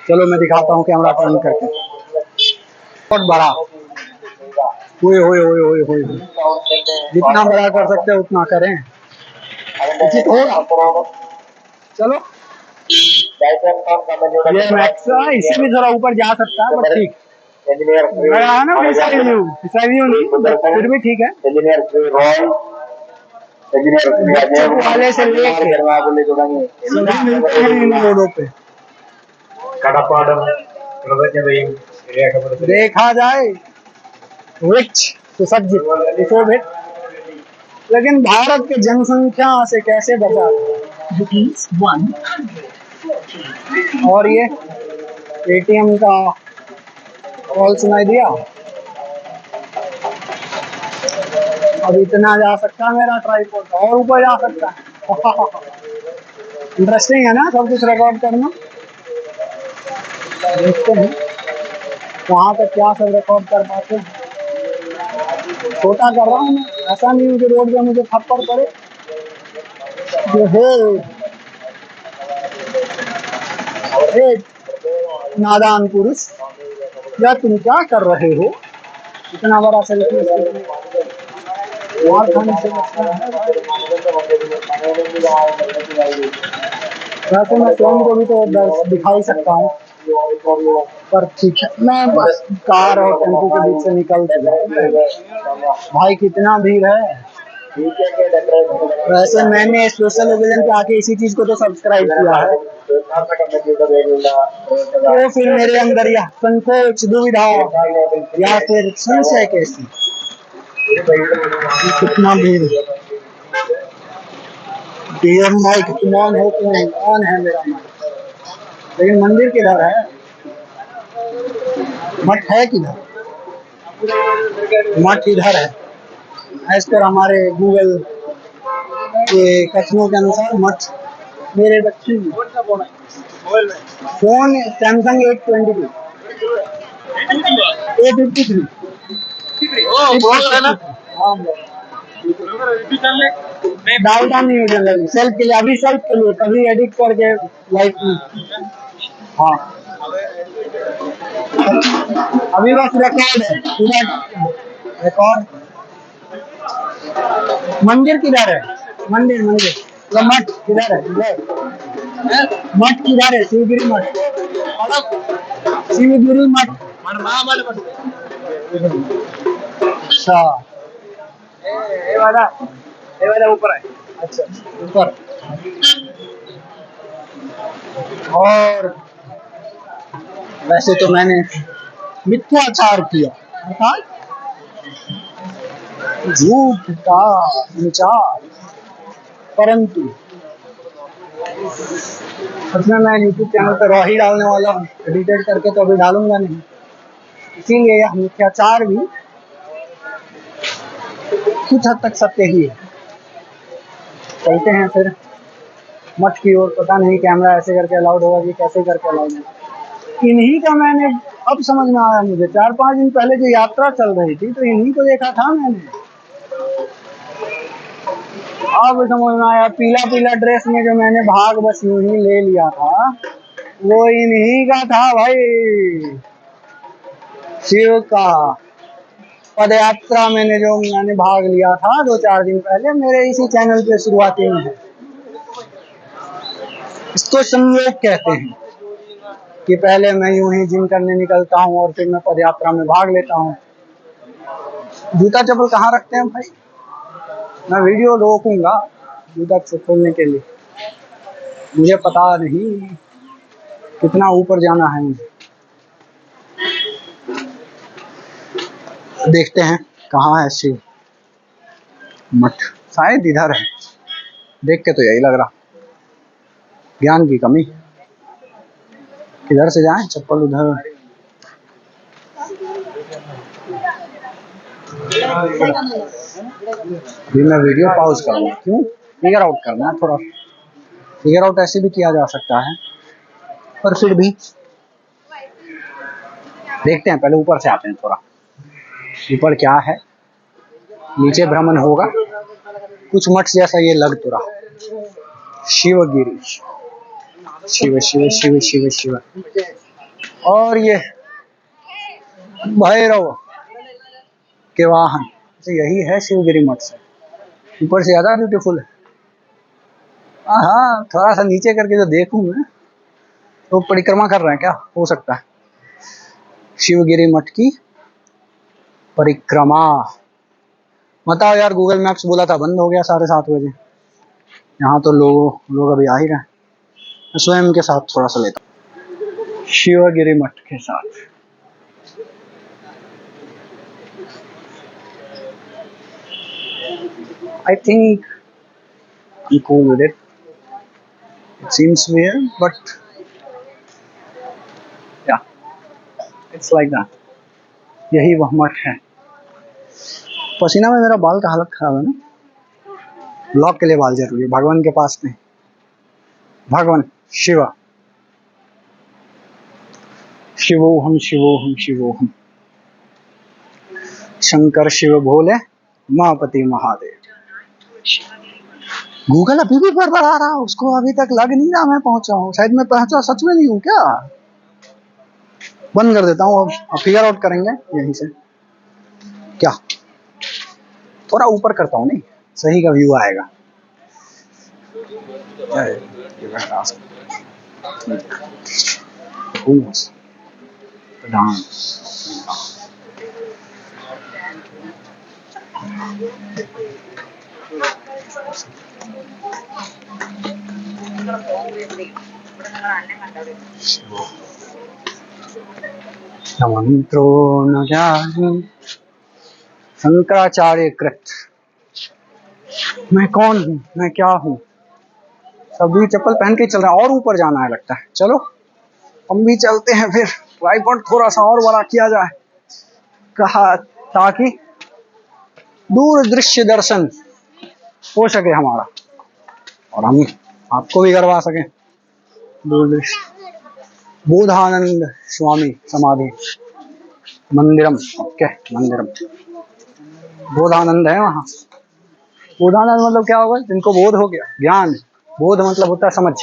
चलो मैं दिखाता हूँ कैमरा टर्न करके। बहुत बड़ा, होए होए होए होए होए, जितना बड़ा कर सकते हैं उतना करें, उचित होगा। चलो ये मैक्स, इससे भी थोड़ा ऊपर जा सकता है, बट ठीक लगा है ना। वैसा रिव्यू नहीं, फिर भी ठीक है। वाले से लेके सभी मिलते हैं इन रोडों पे। देखा जाए रिच सुसज्जित सुशोभित, लेकिन भारत के जनसंख्या से कैसे बचा। और ये एटीएम का कॉल सुनाई दिया। अब इतना जा सकता है मेरा ट्राइपॉड, और ऊपर जा सकता है। इंटरेस्टिंग है ना सब कुछ रिकॉर्ड करना। देखते हैं वहां तक क्या सब रिकॉर्ड कर पाते हैं। छोटा कर रहा हूँ मैं, ऐसा नहीं कि रोड पे मुझे थप्पड़ पड़े। हे नादान पुरुष, या तुम क्या कर रहे हो? इतना बड़ा सेल्फी मार खाने से बचना है। वैसे मैं स्वयं को भी तो दिखा ही सकता हूँ, पर ठीक है, मैं बस कार और टेम्पो के बीच से निकल। भाई कितना भीड़ है। वैसे मैंने सोशल ओकेजन पे आके इसी चीज को तो सब्सक्राइब किया है, तो फिर मेरे अंदर यह संकोच, दुविधा या फिर संशय कैसी, कितना भीड़। डीएम भाई कौन हो, कौन है मेरा मन। लेकिन मंदिर किधर है? मठ है किधर? मठ इधर है एज पर हमारे गूगल के कथनों के अनुसार। मठ मेरे बच्चे फोन सैमसंग A22 A53। डालता नहीं मुझे लगी सेल्फ के लिए, अभी सेल्फ के लिए, कभी एडिट करके लाइक। हाँ अभी बस रिकॉर्ड है पूरा। रिकॉर्ड। मंदिर किधर है? मंदिर मंदिर तो मठ किधर है? मठ किधर है? शिवगिरी मठ, शिवगिरी मठ। अच्छा ये वाला ऊपर है। अच्छा ऊपर। और वैसे तो मैंने मिथ्याचार किया, अर्थात झूठ का विचार, परंतु उसमें मैं यूट्यूब चैनल पर रॉ ही डालने वाला हूँ, एडिटेड करके तो अभी डालूंगा नहीं। इसीलिए यह मिथ्याचार भी कुछ हद तक सत्य ही है। चलते हैं फिर मठ की ओर। पता नहीं कैमरा ऐसे करके अलाउड होगा कि कैसे करके अलाउड होगा। इन्हीं का मैंने अब समझ में आया, मुझे 4-5 दिन पहले जो यात्रा चल रही थी तो इन्हीं को देखा था मैंने। अब समझ में आया, पीला पीला ड्रेस में जो मैंने भाग बस यूं ही ले लिया था वो इन्हीं का था भाई। शिव का पद यात्रा मैंने भाग लिया था 2-4 दिन पहले, मेरे इसी चैनल पे शुरुआती में है। इसको संयोग कहते हैं कि पहले मैं यूं ही जिम करने निकलता हूँ और फिर मैं पद यात्रा में भाग लेता हूँ। जूता चप्पल कहाँ रखते हैं भाई? मैं वीडियो रोकूंगा जूता खोलने के लिए। मुझे पता नहीं कितना ऊपर जाना है मुझे। देखते हैं कहाँ है शिव मठ। शायद इधर है, देख के तो यही लग रहा। ज्ञान की कमी। किधर से जाएं? चप्पल उधर। अभी मैं वीडियो पॉज करूंगा। क्यों? फिगर आउट करना है थोड़ा। फिगर आउट ऐसे भी किया जा सकता है, पर फिर भी देखते हैं। पहले ऊपर से आते हैं थोड़ा। ऊपर क्या है? नीचे भ्रमण होगा कुछ मठ जैसा ये लग तो रहा। शिवगिरी। शिव शिव शिव शिव शिव। और ये भैरव के वाहन। तो यही है शिवगिरी मठ से। ऊपर से ज्यादा ब्यूटीफुल है। हाँ, थोड़ा सा नीचे करके जो देखूं मैं तो परिक्रमा कर रहे हैं क्या? हो सकता है शिवगिरी मठ की परिक्रमा। बताओ यार, गूगल मैप्स बोला था बंद हो गया 7:30 बजे। यहाँ तो लोग अभी आ ही रहे हैं। मैं स्वयं के साथ थोड़ा सा लेता हूँ शिवगिरी मठ के साथ। I think I'm cool with it. It seems weird, but yeah, it's like that. यही वह मठ है। पसीना में मेरा बाल का हालत खराब है ना। ब्लॉग के लिए बाल जरूरी है, भगवान के पास नहीं। भगवान शिव, शिवोहम शिवोहम शिवोहम। शंकर शिव भोले महापति महादेव। गूगल अभी भी बड़बड़ा रहा, उसको अभी तक लग नहीं रहा मैं पहुंचा हूँ। शायद मैं पहुंचा सच में नहीं हूँ क्या? बंद कर देता हूँ अब फिगर आउट करेंगे यहीं से। क्या थोड़ा ऊपर करता हूँ, नहीं सही का व्यू आएगा। मंत्रो न जाने शंकराचार्य कृत। मैं कौन हूँ? मैं क्या हूँ? सभी चप्पल पहन के चल रहा है और ऊपर जाना है लगता है। चलो हम भी चलते हैं फिर। ट्राइपॉड थोड़ा सा और बड़ा किया जाए कहा, ताकि दूर दृश्य दर्शन हो सके हमारा और हम आपको भी करवा सकें दूर दृश्य। बोधानंद स्वामी समाधि मंदिरम। ओके, मंदिरम। बोधानंद है वहाँ। बोधानंद मतलब क्या होगा? जिनको बोध हो गया, ज्ञान। बोध मतलब होता है समझ।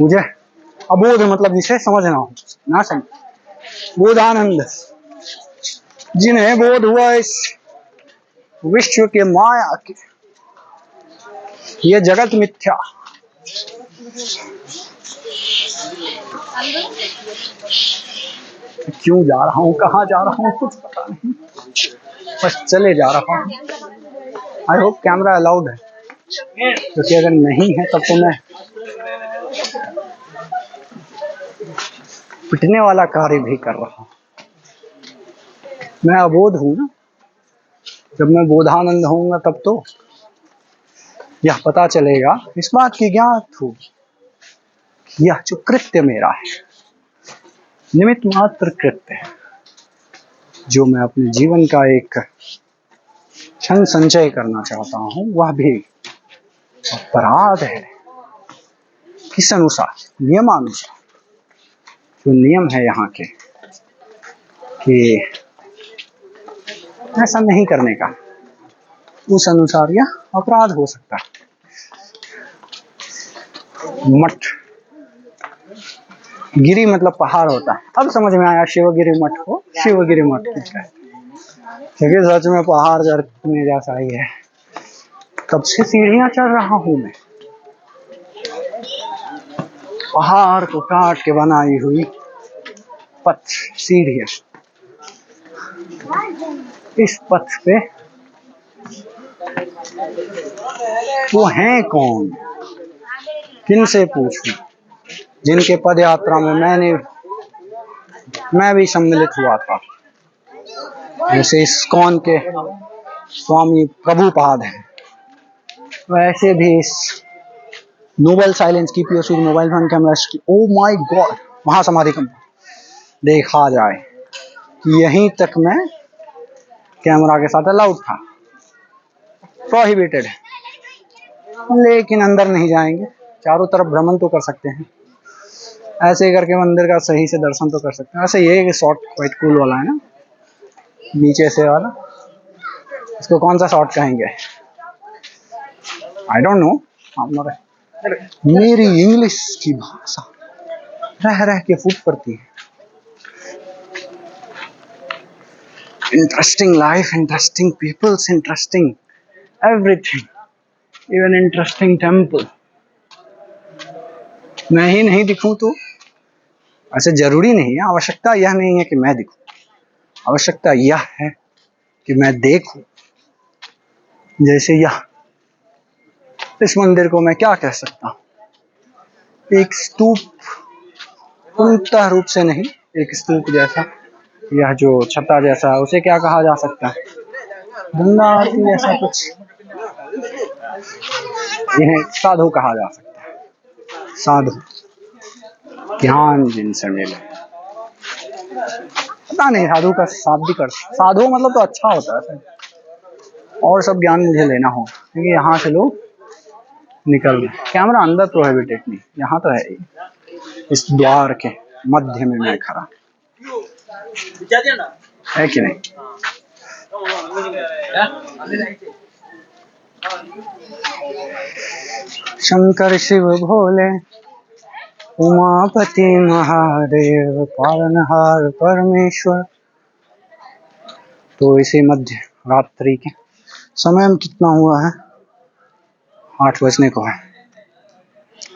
मुझे अबोध मतलब जिसे समझना हो ना समझ। बोधानंद जिन्हें बोध हुआ इस विश्व के माया के, ये जगत मिथ्या। क्यों जा रहा हूँ, कहाँ जा रहा हूँ, कुछ पता नहीं, बस चले जा रहा हूँ। आई होप कैमरा अलाउड है, क्योंकि अगर नहीं है तब तो मैं पिटने वाला कार्य भी कर रहा हूँ। मैं अबोध हूँ ना। जब मैं बोधानंद होऊंगा तब तो यह पता चलेगा, इस बात की ज्ञात हूँ, यह जो कृत्य मेरा है निमित्त मात्र कृत्य है, जो मैं अपने जीवन का एक क्षण संचय करना चाहता हूँ, वह भी अपराध है। किस अनुसार? नियमानुसार। जो नियम है यहाँ के कि ऐसा नहीं करने का, उस अनुसार यह अपराध हो सकता है। मठ, गिरी मतलब पहाड़ होता है। अब समझ में आया शिवगिरी मठ को शिवगिरी मठ कहते हैं, क्योंकि सच में पहाड़ चढ़ने जैसा ही है। कब से सीढ़ियां चढ़ रहा हूं मैं, पहाड़ को काट के बनाई हुई पथ सीढ़ियां। इस पथ पे वो हैं कौन, किनसे पूछूं, जिनके पद यात्रा में मैं भी सम्मिलित हुआ था। जैसे इस्कॉन के स्वामी प्रभुपाद हैं, वैसे भी इस noble silence keep your mobile phone camera, oh my God, महासमाधि कम देखा जाए कि यहीं तक मैं कैमरा के साथ अलाउड था, प्रोहिबिटेड है, लेकिन अंदर नहीं जाएंगे। चारों तरफ भ्रमण तो कर सकते हैं, ऐसे करके मंदिर का सही से दर्शन तो कर सकते हैं। ऐसे ये शॉट क्वाइट कूल वाला है ना, नीचे से वाला, इसको कौन सा शॉट कहेंगे? I don't know. मेरी इंग्लिश की भाषा रह रह के फूट पड़ती है। Interesting life, interesting peoples, interesting everything, even interesting temple. मैं ही नहीं दिखूं तो ऐसे जरूरी नहीं है, आवश्यकता यह नहीं है कि मैं दिखूं, आवश्यकता यह है कि मैं देखूं। जैसे यह, इस मंदिर को मैं क्या कह सकता हूं? एक स्तूप, पूर्णतः रूप से नहीं, एक स्तूप जैसा, यह जो छत्ता जैसा है उसे क्या कहा जा सकता है? गंगा आरती जैसा कुछ। इन्हें साधु कहा जा सकता है, साधु, ध्यान जिनसे मिले। पता नहीं साधु का शाब्दिक अर्थ, साधु मतलब तो अच्छा होता है, और सब ज्ञान मुझे लेना हो, क्योंकि यहाँ से लोग निकल गए। कैमरा अंदर प्रोहिबिटेड नहीं, यहाँ तो है ही, इस द्वार के मध्य में मैं खड़ा, है कि नहीं? शंकर शिव भोले उमापति महादेव पालनहार परमेश्वर। तो इसी मध्य रात्रि के समय में कितना हुआ है? 8 बजने को है,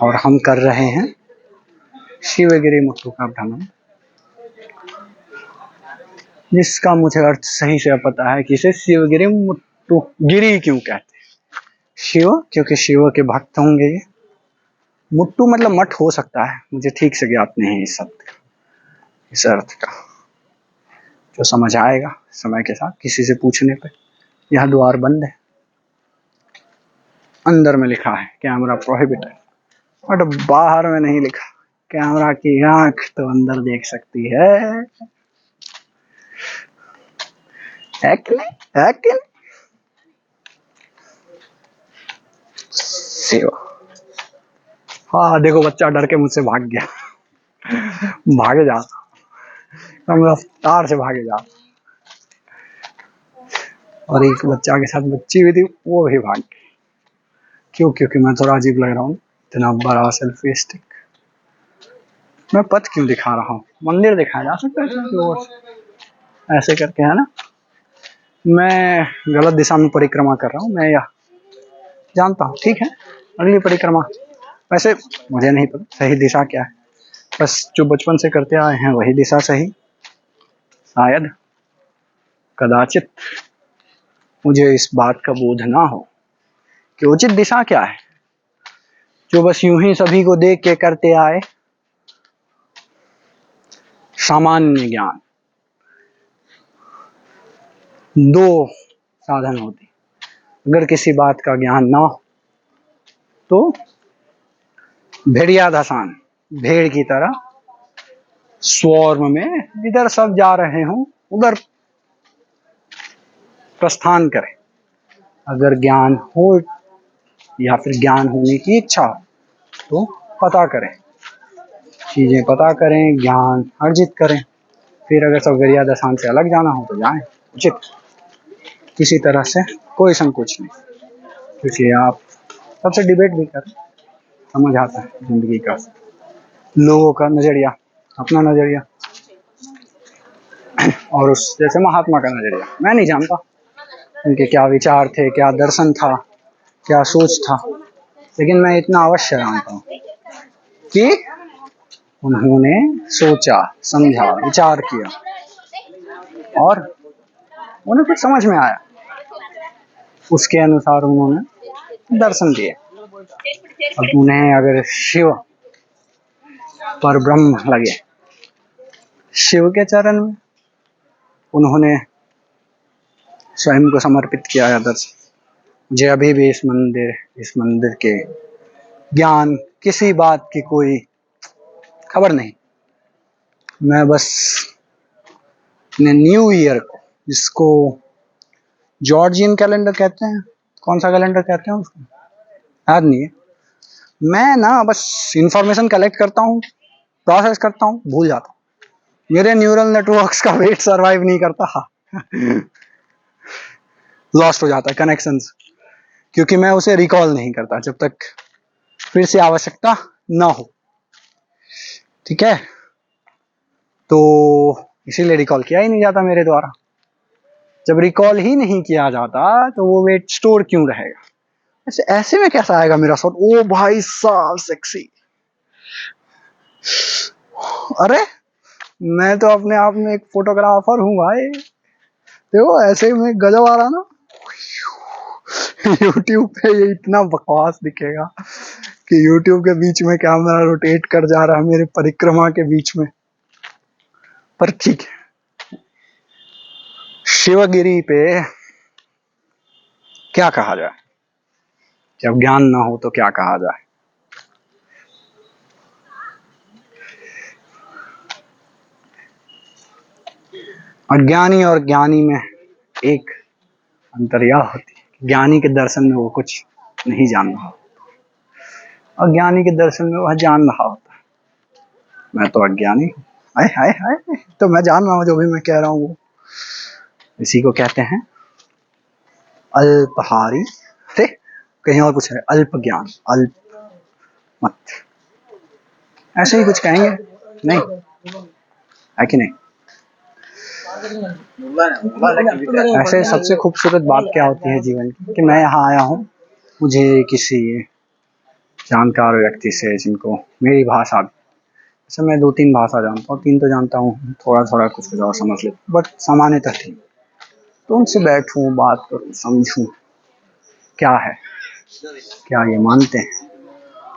और हम कर रहे हैं शिवगिरी मुट्टू का भ्रमण, जिसका मुझे अर्थ सही से पता है कि इसे शिवगिरी मुट्टू गिरी क्यों कहते हैं। शिव क्योंकि शिव के भक्त होंगे ये, मुट्टू मतलब मठ हो सकता है, मुझे ठीक से ज्ञात नहीं है इस शब्द का, इस अर्थ का। जो समझ आएगा समय के साथ किसी से पूछने पे। यह द्वार बंद है, अंदर में लिखा है कैमरा प्रोहिबिटेड, बट बाहर में नहीं लिखा। कैमरा की आंख तो अंदर देख सकती है कि नहीं? है कि नहीं? सेवा। हाँ देखो, बच्चा डर के मुझसे भाग गया। भागे जा, हम रफ्तार से भागे जा। और एक बच्चा के साथ बच्ची भी थी, वो भी भाग गई। क्यों? क्योंकि मैं थोड़ा अजीब लग रहा हूँ, इतना बड़ा सेल्फी स्टिक। मैं पथ क्यों दिखा रहा हूँ? मंदिर दिखाया जा सकता है ऐसे करके, है ना? मैं गलत दिशा में परिक्रमा कर रहा हूँ, मैं यह जानता हूँ, ठीक है। अगली परिक्रमा, वैसे मुझे नहीं पता सही दिशा क्या है, बस जो बचपन से करते आए हैं वही दिशा सही, शायद कदाचित मुझे इस बात का बोध ना हो कि उचित दिशा क्या है, जो बस यूं ही सभी को देख के करते आए। सामान्य ज्ञान, 2 साधन होते, अगर किसी बात का ज्ञान ना हो तो भेड़िया धसान, भेड़ की तरह स्वार्म में इधर सब जा रहे हों उधर प्रस्थान करें। अगर ज्ञान हो या फिर ज्ञान होने की इच्छा हो तो पता करें, चीज़ें पता करें, ज्ञान अर्जित करें। फिर अगर सवगरिया दशान से अलग जाना हो तो जाएं, उचित, किसी तरह से कोई संकोच नहीं, क्योंकि आप सबसे डिबेट भी करें, समझ आता है जिंदगी का, लोगों का नजरिया, अपना नजरिया और उस जैसे महात्मा का नजरिया। मैं नहीं जानता उनके क्या विचार थे, क्या दर्शन था, क्या सोच था, लेकिन मैं इतना अवश्य जानता हूँ कि उन्होंने सोचा, समझा, विचार किया और उन्हें कुछ समझ में आया, उसके अनुसार उन्होंने दर्शन दिए। अब उन्हें अगर शिव पर ब्रह्म लगे, शिव के चरण में उन्होंने स्वयं को समर्पित किया है दर्शन। मुझे अभी भी इस मंदिर के ज्ञान, किसी बात की कोई खबर नहीं। मैं बस अपने न्यू ईयर को, जिसको जॉर्जियन कैलेंडर कहते हैं, कौन सा कैलेंडर कहते हैं उसको याद नहीं है, मैं ना बस इंफॉर्मेशन कलेक्ट करता हूँ, प्रोसेस करता हूँ, भूल जाता हूँ। मेरे न्यूरल नेटवर्क्स का वेट सरवाइव नहीं करता, लॉस्ट हो जाता है कनेक्शंस, क्योंकि मैं उसे रिकॉल नहीं करता जब तक फिर से आवश्यकता ना हो। ठीक है, तो इसीलिए रिकॉल किया ही नहीं जाता मेरे द्वारा। जब रिकॉल ही नहीं किया जाता तो वो वेट स्टोर क्यों रहेगा? ऐसे में कैसा आएगा मेरा शॉट? ओ भाई साहब सेक्सी, अरे मैं तो अपने आप में एक फोटोग्राफर हूँ भाई। देखो ऐसे में गजब आ रहा ना। YouTube पे ये इतना बकवास दिखेगा कि YouTube के बीच में कैमरा रोटेट कर जा रहा है मेरे परिक्रमा के बीच में, पर ठीक है। शिवगिरी पे क्या कहा जाए, जब ज्ञान ना हो तो क्या कहा जाए? अज्ञानी और ज्ञानी में एक अंतर यह होती है, ज्ञानी के दर्शन में वो कुछ नहीं जान रहा, अज्ञानी के दर्शन में वह जान रहा होता है। मैं तो अज्ञानी हूँ, हाय हाय हाय, तो मैं जान रहा हूँ जो भी मैं कह रहा हूँ वो। इसी को कहते हैं अल्पहारी, अरे कहीं और कुछ है, अल्प ज्ञान, अल्प मत, ऐसे ही कुछ कहेंगे, नहीं है कि नहीं? ऐसे सबसे खूबसूरत बात क्या होती है जीवन की, कि मैं यहाँ आया हूँ, मुझे किसी जानकार व्यक्ति से, जिनको मेरी भाषा, जैसे मैं 2-3 भाषा जानता हूँ, 3 तो जानता हूँ, थोड़ा थोड़ा कुछ और समझ लेता हूँ, बट सामान्यतः 3, तो उनसे बैठूं, बात करूं, समझूं क्या है, क्या ये मानते हैं।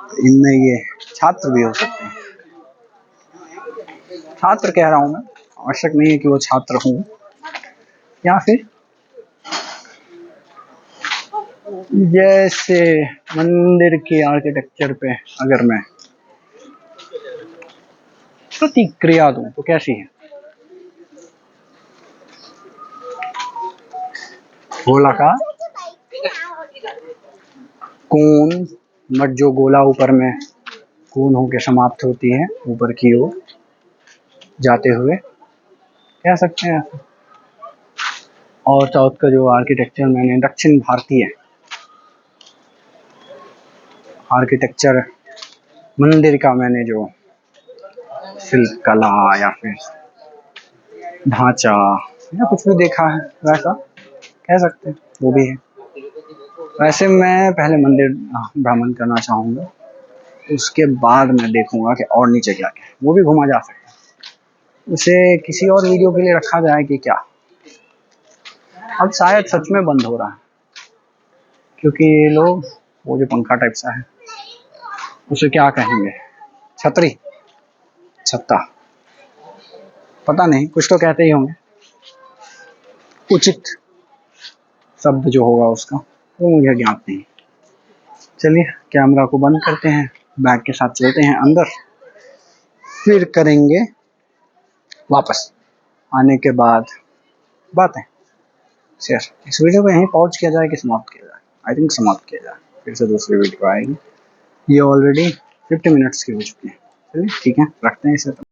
तो इनमें ये छात्र भी हो सकते हैं, छात्र कह रहा हूं मैं, आवश्यक नहीं है कि वो छात्र हूं, या फिर जैसे मंदिर के आर्किटेक्चर पे अगर मैं प्रतिक्रिया दूं तो कैसी है? गोलाकार कोन, मट जो गोला ऊपर में कोन होके समाप्त होती है ऊपर की ओर जाते हुए, कह सकते हैं। और साउथ का जो आर्किटेक्चर, मैंने दक्षिण भारतीय आर्किटेक्चर मंदिर का मैंने जो शिल्प कला या फिर ढांचा या कुछ भी देखा है, वैसा कह सकते हैं वो भी है। वैसे मैं पहले मंदिर भ्रमण करना चाहूँगा, उसके बाद मैं देखूंगा कि और नीचे क्या क्या है, वो भी घूमा जा सकता है। उसे किसी और वीडियो के लिए रखा जाए कि क्या, अब शायद सच में बंद हो रहा है, क्योंकि ये लोग वो जो पंखा टाइप सा है उसे क्या कहेंगे, छतरी, छत्ता, पता नहीं, कुछ तो कहते ही होंगे, उचित शब्द जो होगा उसका वो मुझे ज्ञात नहीं। चलिए कैमरा को बंद करते हैं, बैग के साथ चलते हैं अंदर, फिर करेंगे वापस आने के बाद बातें शेयर। इस वीडियो को यहीं पॉज किया जाए कि समाप्त किया जाए? आई थिंक समाप्त किया जाए, फिर से दूसरी वीडियो आएगी। ये ऑलरेडी 50 मिनट्स के हो चुके हैं। चलिए ठीक है, रखते हैं इसे।